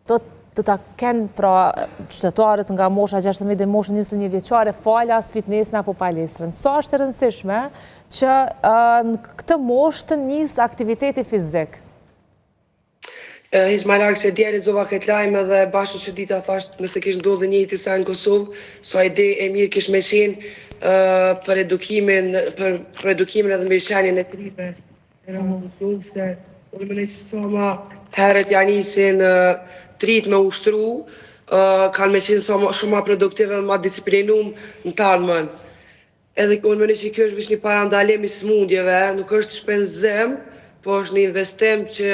të ta kenë pra qytetarët nga mosha 16 dhe mosha 21 vjeçare falas, fitnesin apo palestrën. Sa është e rëndësishme që në këtë moshë të njësë aktiviteti fizik? Hiq ma larkë se djeri zova këtë lajme dhe bashkë që dita thashtë nëse kishë ndodhë njëti sa në Kosovë, sa ide e mirë kishë me qenë për edukimin edhe mbështetjen e trive e Kosovë, se unë më që sa ma herët janë nisin trit me ushtru, kanë me qenë shumë ma produktive dhe ma disiplinum në talmën. Edhe unë më që kjo është vish një parandalim i smundjeve, nuk është shpenzim, po është një investim që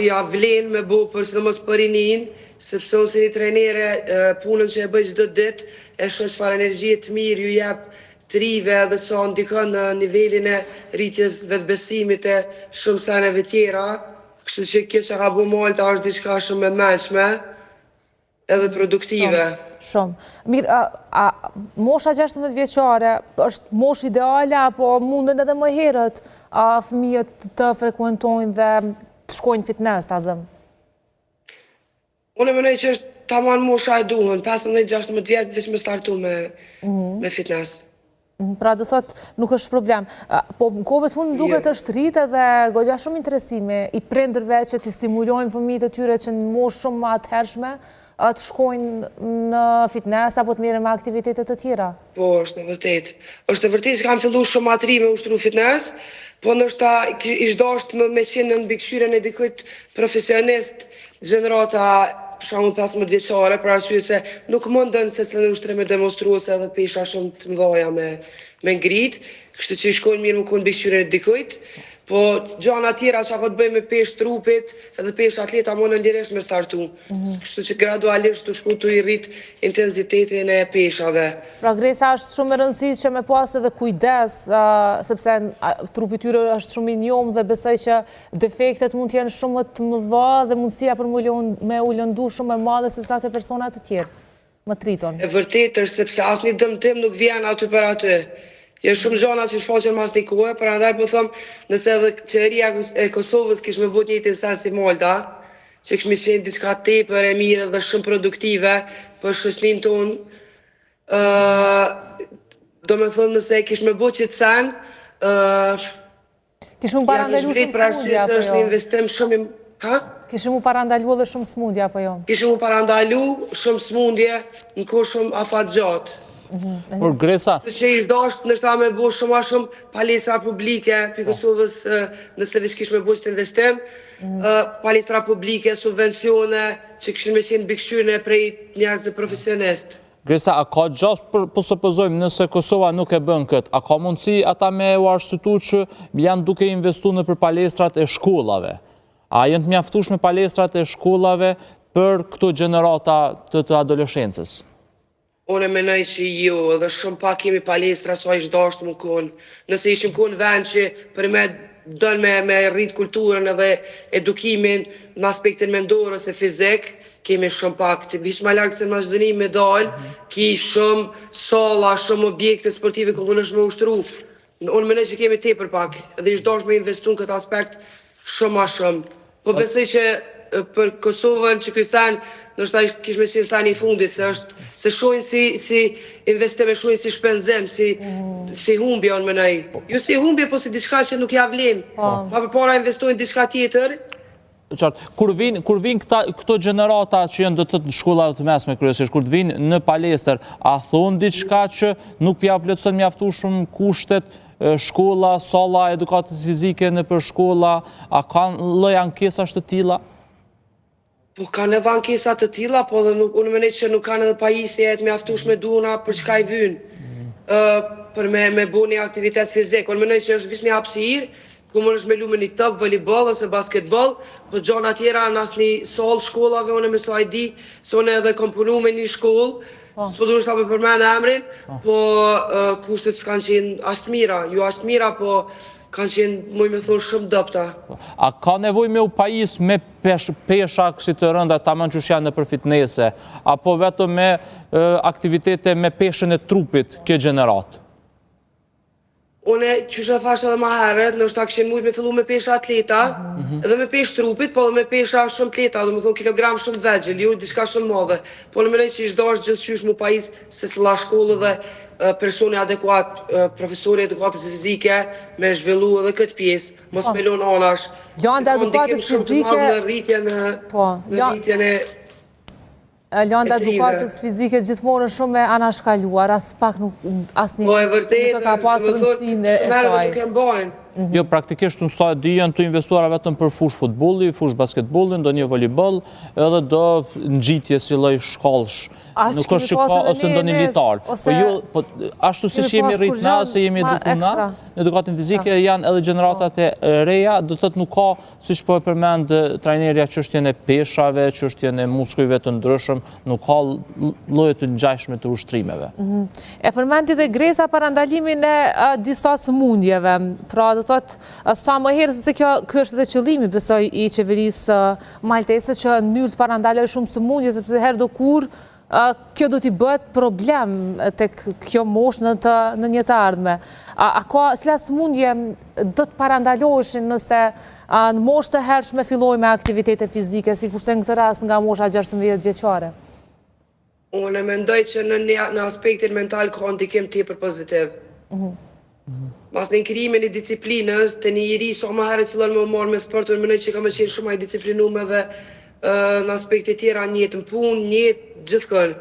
ja vlen me bo për sidomos për rinin, sepse unë si një trenere punën që e bëj çdo ditë, e shoh çfarë energjie të mirë ju jep trive dhe sa ndikon në nivelin e rritjes vetbesimit e shumë seneve tjera. Kështu që kjo që ka bu Malta është diçka shumë e mëshme edhe produktive. Shumë. Mirë, mosha 16 vjeçare është moshë ideale apo munden edhe më herët fëmijët të frekuentojnë dhe të shkojnë fitness të azëm? Unë e mënej që është tamam mosha e duhen, 15-16 vjetë veç me startu me fitness. Pra do thot, nuk është problem. Po në kohëve të fundit duket është rritë dhe goxha shumë interesime i prindërve që t'i stimulojnë fëmijët e tyre që në moshë shumë më atëhershme të shkojnë në fitness apo të merren me aktivitetet të tjera. Po, është e vërtet. Është e vërtet që kam fillu shumë atëri me ushtru fitness, po nështë ishtë dashtë me qenë në mbikëqyrjen e dikujt profesionist gjenerata për shembull 15 vjeçare, për arsye se nuk mundën se në ushtrim e demonstruese edhe pesha shumë të mëdha me ngrit, kështu që shkojnë mirë më kënë mbikëqyrjen e dikujt. Po gjana tjera që ako të bëjmë me pesh trupit edhe pesh atleta më në lirisht me startu. Kështu që gradualisht të shku të i rrit intenzitetin e peshave. Pra Gresa është shumë e rëndësishme me pas edhe kujdes, sepse trupi tyre është shumë i njomë dhe besoj që defektet mund t'jenë shumë të mëdha dhe mundësia për me u lëndu shumë e madhe se sa të personat të tjerë. Më triton. E vërtet është sepse asnjë dëmtim nuk vjen aty për aty. Janë shumë gjana që shfaqen mas një kohë, për andaj po thëmë, nëse edhe qeveria e Kosovës kish me bot njëjtin sens si Malta, që kish me qenë diçka tepër e mirë dhe shumë produktive për shoqërinë tonë, do me thënë nëse kish me bot qëtë sen, Kishë mu parandalu shumë smundja, apo jo? Është një investim shumë Kishë mu parandalu edhe shumë smundja, apo jo? Kishë mu parandalu shumë smundje në kohë shumë afat gjatë. Por Gresa, që ishtë dashtë nështë ta me bo shumë a shumë palestra publike, për Kosovës nëse vish kish me bo qëtë investim, palestra publike, subvencione, që kishin me qenë mbikëqyrjen e prej njerëz dhe profesionist. Gresa, a ka gjasë po supozojmë nëse Kosova nuk e bën këtë, a ka mundësi ata me u arsyetu që janë duke investu në për palestrat e shkollave? A janë të mjaftueshme palestrat e shkollave për këto gjenerata të adoleshencës? Unë e menoj që jo, edhe shumë pak kemi palestra sa ishtë dashtë më konë. Nëse ishim konë vend që për me dënë me rritë kulturën edhe edukimin në aspektin mendor ose fizik, kemi shumë pak. Të vish ma larkë se në Maqedoni me dalë, ki shumë sala, shumë objekte sportive këllë është me ushtru. Unë menoj që kemi tepër pak, edhe ishtë dashtë me investu në këtë aspekt shumë a shumë. Po besoj që për Kosovën që kësan, nështë ta kishme qenë sani i fundit, se shojnë si investime, shojnë si shpenzim, si humbje, unë mënaj. Jo si humbje, po si diçka që nuk ja vlen. Pa për para investojnë diçka tjetër. Qartë, kur vinë këto gjenerata që janë do të shkollat të mesme kryesisht, kur të vinë në palestër, a thonë diçka që nuk pja plotëson mjaftu shumë kushtet, shkolla, salla, edukatës fizike në për shkolla, a kanë lloj ankesash të tilla? Po kanë edhe ankesat të tilla, po dhe unë mendoj që nuk kanë edhe pajisje të mjaftueshme duna për çka i vynë. Për me bu një aktivitet fizik. Unë mendoj që është vish një hapësirë, ku mund është me lu me një top, volleyball ose basketball, po gjona tjera në asnjë sallë shkollave, unë me sa i di, se unë edhe kom punu me një shkollë, s'po du nështë ta me përmend emrin, po kushtet s'kanë qenë as të mira, jo as të mira, po kanë qenë, muj me thonë, shumë dopta. A ka nevoj me u pajis me pesha kësi të rënda, ta mën që janë në për fitnese, apo vetëm me aktivitete me peshën e trupit kjo gjeneratë? Une që shë thashe edhe ma herët, nështë ta këshin mujt me fillu me pesha atleta, edhe me pesh trupit, po edhe me pesha shumë atleta, dhe me thonë kilogram shumë vegjel, ju diçka shumë madhe. Po në mënej që ishtë dash gjithë qysh mu pajis se s'la shkollë dhe personi adekuat, profesori adekuatës fizike, me zhvillu edhe këtë pjesë, mos me lon anash. Lënda edukatës fizike... Në rritjen e... Lënda edukatës fizike gjithmonë shumë e anashkaluar, as pak nuk Po e vërtet, ka pas rëndësinë e saj. Jo, praktikisht në sa e di janë të investuara vetëm për fush futbolli, fush basketbolli, ndonjë volejboll, edhe do ngjitje si lloj shkallsh. Nuk është që ka ose ndonjë litar. Po jo, po ashtu siç jemi rrit na ose jemi edukuar na, në edukatën fizike janë edhe gjeneratat e reja, do të thotë nuk ka siç po e përmend trajnerja çështjen e peshave, çështjen e muskujve të ndryshëm, nuk ka lloje të ngjashme të ushtrimeve. E përmendit e Gresa parandalimin e disa sëmundjeve, pra do thotë sa më herë, sepse kjo është dhe qëllimi besoj i qeverisë maltese që në mënyrë të parandaloj shumë sëmundje, sepse herë do kur kjo do t'i bëhet problem tek kjo moshë në një të ardhme. A ka cila sëmundje do të parandaloheshin nëse në moshë të hershme filloj me aktivitete fizike, si kurse në këtë rast nga mosha 16 vjeqare? Unë mendoj që në aspektin mental ka ndikim tepër pozitiv. Mas në inkrimin e disiplinës, të një njeri sa më herët fillon me marrë me sport, unë mendoj që ka më qenë shumë ai disciplinuar edhe në aspekte tjera njëtë, në punë, njëtë, gjithkën.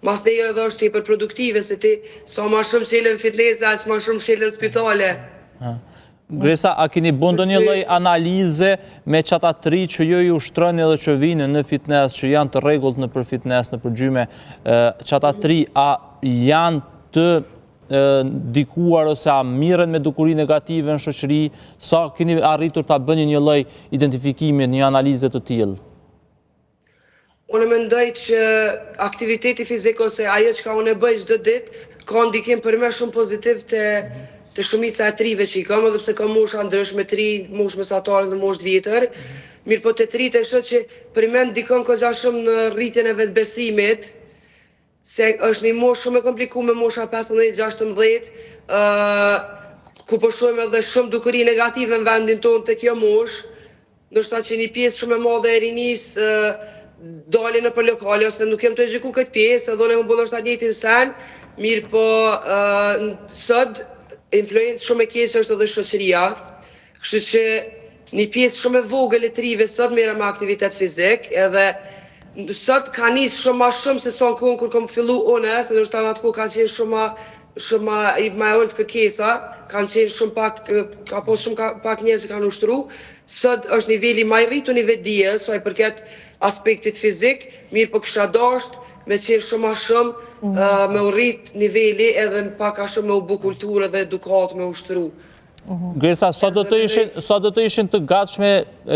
Mas në edhe është tepër produktive, se ti sa ma shumë shelen fitness, aq ma shumë shelen spitale. Gresa, a keni bën ndonjë lloj analize me çata tri që ju ushtroni edhe që vinë në fitness, që janë të rregullt në për fitness, në për gjyme, çata tri a janë të ndikuar ose a mirën me dukuri negative në shoqëri, sa keni arritur ta bëni një lloj identifikimi, një analizë të tillë? Unë mendoj që aktiviteti fizik ose ajo që ka unë e bëj çdo ditë ka ndikim për më shumë pozitiv të shumica e trive që i kam, edhe pse ka mosha ndryshme, tri, moshë mesatare dhe moshë vjetër. Mirë po të tritë e shoh që për më ndikon goxha shumë në rritjen e vetbesimit, se është një moshë shumë e komplikuar, mosha 15-16, ku po shohim edhe shumë dukuri negative në vendin tonë të kjo moshë, ndoshta që një pjesë shumë e madhe e rinisë dalin në për lokale, ose nuk jem të gjiku këtë pjesë, edhe unë e më bëllë është atë njëtin sen, mirë po sot, influencë shumë e keqe është edhe shoqëria, kështu që një pjesë shumë e vogël e trive sot merrem me aktivitet fizik, edhe sot ka nisë shumë ma shumë se son kohën kur kom fillu unë, se nështë anë atë kohë ka qenë shumë ma e ullë kërkesa, kanë qenë shumë pak, ka posë shumë pak njerëz që kanë ushtru, sot është nivelli ma i rritu një vetdijes, sa i përket aspektit fizik, mirë po kisha dasht me qenë shumë ma shumë me u rrit nivelli edhe pak a shumë me u bu kulturë dhe edukat me ushtru. Gresa, sa do të ishin të gatshme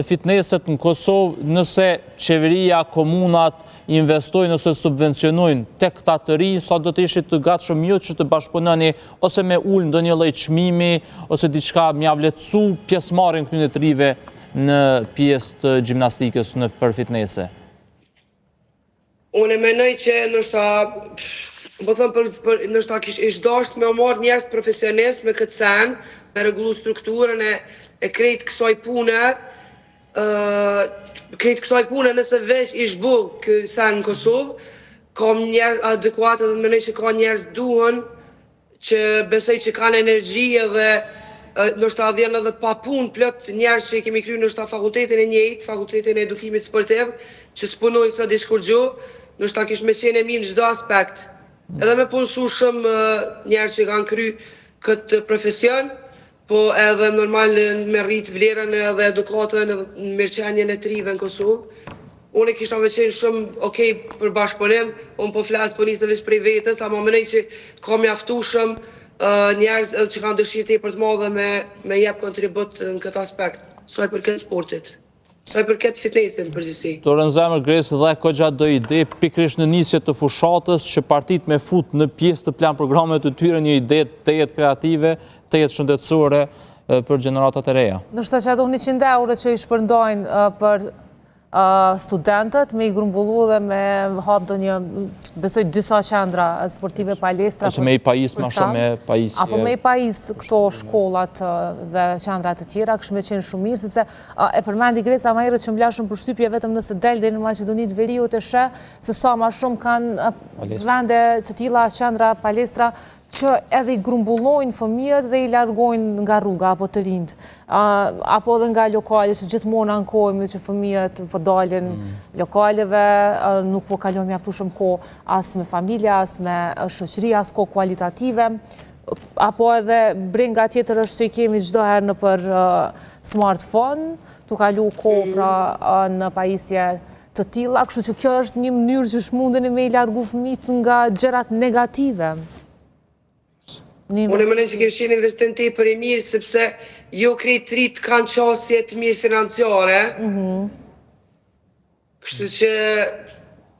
fitnesset në Kosovë nëse qeveria, komunat investojnë ose subvencionojnë tek këta të rinj, sa do të ishin të gatshëm ju që të bashkëpunoni ose me ulë ndonjë lloj çmimi ose diçka mjaft lehtësu pjesëmarrjen këtyre të rinjve në pjesë të gjimnastikës në për fitnesse? Unë mendoj që nështë nështë ishtë dasht me marrë njerëz profesionist me këtë sen, me rregullu strukturën e krejt kësaj pune, nëse veç ishtë bu këtë sen në Kosovë, kam njerëz adekuate dhe mendoj që ka njerëz duhen që besoj që kanë energji edhe nështë adhjen edhe pa punë plot njerëz që i kemi kryu nështë fakultetin e njëjtë, fakultetin e edukimit sportiv, që s'punojnë sa dishkur gjo, nështë kish me qenë e mirë në çdo aspekt. Edhe me punësu shumë njerëz që kanë kry këtë profesion, po edhe normal me rrit vlerën edhe edukatën edhe mirëqenjen e trive në Kosovë. Unë kisha me qenë shumë okej për bashkëpunim, unë po flasë po nisë veç prej vetës, ama mënej që ka mjaftu shumë njerëz edhe që kanë dëshirë tepër të madhe me jep kontribut në këtë aspekt, sa i përket sportit, sa i përket fitnessit në përgjithësi. Të rënzemër Gresë dhe kogja do ide pikrisht në nisje të fushatës që partit me fut në pjesë të plan programet të tyre një ide të jetë kreative, të jetë shëndetësore për gjeneratat e reja. Nështë që ato 100 euro që i shpërndojnë për studentët me i grumbullu dhe me hap do një, besoj disa qendra sportive palestra. Ose me i pajis ma shumë me pajis. Apo me i pajis këto shkollat dhe qendrat të tjera, kështë me qenë shumë mirë, sepse e përmendi Greca ma herët që mbla shumë përshtypje vetëm nëse del dhe në Maqedonit Veriut e shë, se sa ma shumë kanë vende të tilla qendra palestra që edhe i grumbullojnë fëmijët dhe i largojnë nga rruga apo të rinjt. Apo edhe nga lokale që gjithmonë ankojmë që fëmijët po dalin lokaleve, nuk po kalon mjaftueshëm kohë as me familja, as me shoqëri, as kohë kualitative. Apo edhe brenga tjetër është që i kemi çdo herë në për smartphone, tu kalu kohë pra në pajisje të tilla, kështu që kjo është një mënyrë që mundeni me i largu fëmijët nga gjërat negative. Unë mendoj që kishin investim tepër i mirë, sepse jo krejt rrit kanë qasje të mirë financiare. Kështu që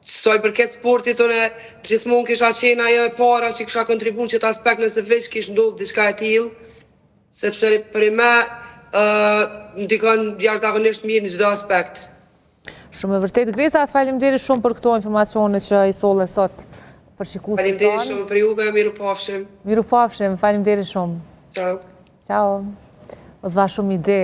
sa i përket sportit, unë gjithmonë kisha qenë ajo e para që kisha kontribuar në këtë aspekt nëse veç kish ndodhur diçka e tillë, sepse për me ndikon jashtëzakonisht mirë në çdo aspekt. Shumë e vërtet, Greca, faleminderit shumë për këto informacione që i solle sot për shikuesit tonë. Faleminderit shumë për juve, miru pafshim. Miru pafshim, faleminderit shumë. Ciao. Ciao. Dha shumë ide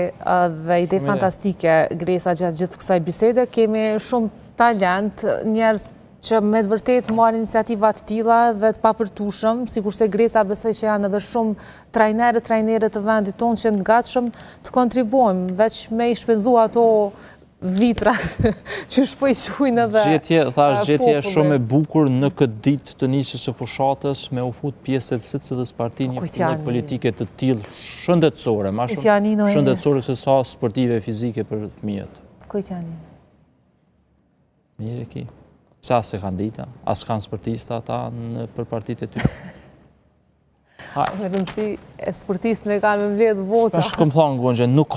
dhe ide fantastike, Greca, gjatë gjithë kësaj bisede. Kemi shumë talent, njerëz që me të vërtet marrin iniciativa të tilla dhe të papërtueshëm, sikurse Greca besoj që janë edhe shumë trajnerë të vendit tonë që janë të gatshëm të kontribuojmë, veç me i shpenzu ato vitrat që shpoj quajnë edhe Gjetje shumë e bukur në këtë ditë të nisjes së fushatës me u fut pjesë të secilës parti një lloj politike të tillë shëndetësore, më shumë shëndetësore se sa sportive fizike për fëmijët. Kujt janë? Mirë ki. Sa se kanë dita, as kanë sportista ata për partitë e tyre. Me rëndësi e sportistët me kanë me mbledh vota. Shkëm thonë, Gonxhe, nuk